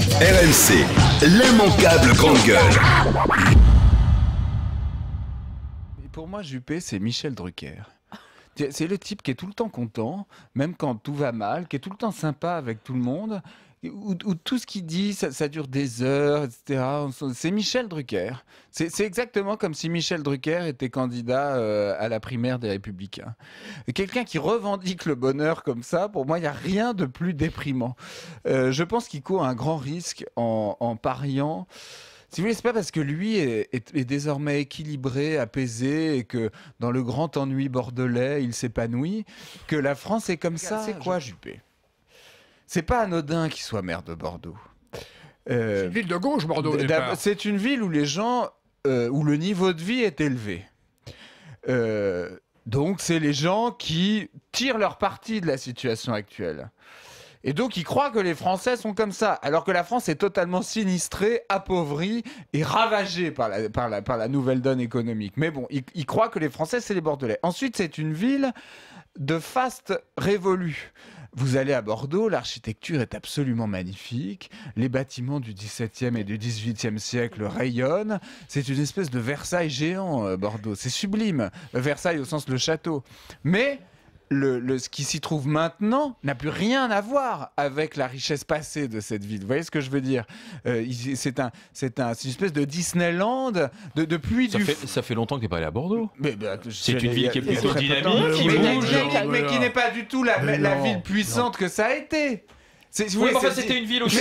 RMC, l'immanquable grande gueule. Et pour moi, Juppé, c'est Michel Drucker. C'est le type qui est tout le temps content, même quand tout va mal, qui est tout le temps sympa avec tout le monde, où tout ce qu'il dit, ça dure des heures, etc. C'est Michel Drucker. C'est exactement comme si Michel Drucker était candidat à la primaire des Républicains. Et quelqu'un qui revendique le bonheur comme ça, pour moi, il n'y a rien de plus déprimant. Je pense qu'il court un grand risque en pariant. Si vous voulez, c'est pas parce que lui est désormais équilibré, apaisé et que dans le grand ennui bordelais, il s'épanouit, que la France est comme ça. C'est quoi, Juppé? C'est pas anodin qu'il soit maire de Bordeaux. C'est une ville de gauche, Bordeaux, au départ. C'est une ville où les gens, où le niveau de vie est élevé. Donc, c'est les gens qui tirent leur parti de la situation actuelle. Et donc, ils croient que les Français sont comme ça, alors que la France est totalement sinistrée, appauvrie et ravagée par la nouvelle donne économique. Mais bon, ils croient que les Français, c'est les Bordelais. Ensuite, c'est une ville de faste révolue. Vous allez à Bordeaux, l'architecture est absolument magnifique. Les bâtiments du XVIIe et du XVIIIe siècle rayonnent. C'est une espèce de Versailles géant, Bordeaux. C'est sublime. Versailles au sens le château. Mais ce qui s'y trouve maintenant n'a plus rien à voir avec la richesse passée de cette ville. Vous voyez ce que je veux dire? C'est une espèce de Disneyland depuis Ça fait longtemps que tu n'es pas allé à Bordeaux. C'est une ville qui est il y a plutôt très peu de dynamique. temps. Mais qui n'est pas du tout la ville puissante que ça a été. Oui, mais enfin, c'était une ville aussi.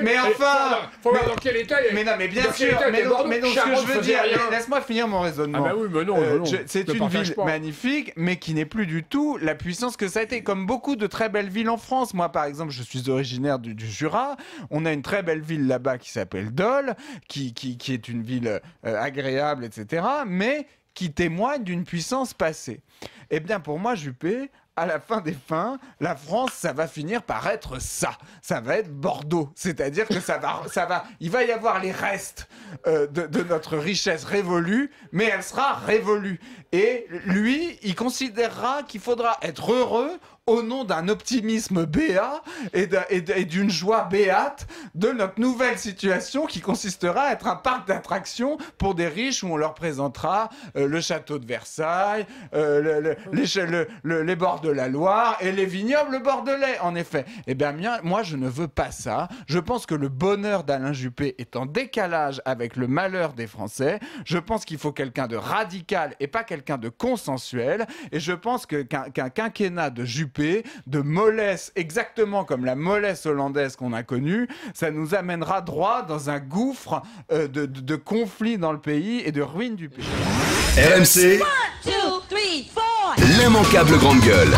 Mais enfin, faut voir dans quel état il est. Mais non, mais bien sûr. Mais donc, ce que je veux dire, laisse-moi finir mon raisonnement. Ah bah oui, mais non, c'est une ville magnifique, mais qui n'est plus du tout la puissance que ça a été. Comme beaucoup de très belles villes en France. Moi, par exemple, je suis originaire du Jura. On a une très belle ville là-bas qui s'appelle Dole, qui est une ville agréable, etc., mais qui témoigne d'une puissance passée. Eh bien, pour moi, Juppé, à la fin des fins, la France, ça va finir par être ça. Ça va être Bordeaux. C'est-à-dire que il va y avoir les restes de notre richesse révolue, mais elle sera révolue. Et lui, il considérera qu'il faudra être heureux au nom d'un optimisme béat et d'une joie béate de notre nouvelle situation qui consistera à être un parc d'attractions pour des riches où on leur présentera le château de Versailles, les bords de la Loire et les vignobles bordelais, en effet. Eh bien, moi, je ne veux pas ça. Je pense que le bonheur d'Alain Juppé est en décalage avec le malheur des Français. Je pense qu'il faut quelqu'un de radical et pas quelqu'un de consensuel. Et je pense qu'un quinquennat de Juppé, de mollesse, exactement comme la mollesse hollandaise qu'on a connue, ça nous amènera droit dans un gouffre de conflits dans le pays et de ruine du pays. RMC, l'immanquable grande gueule.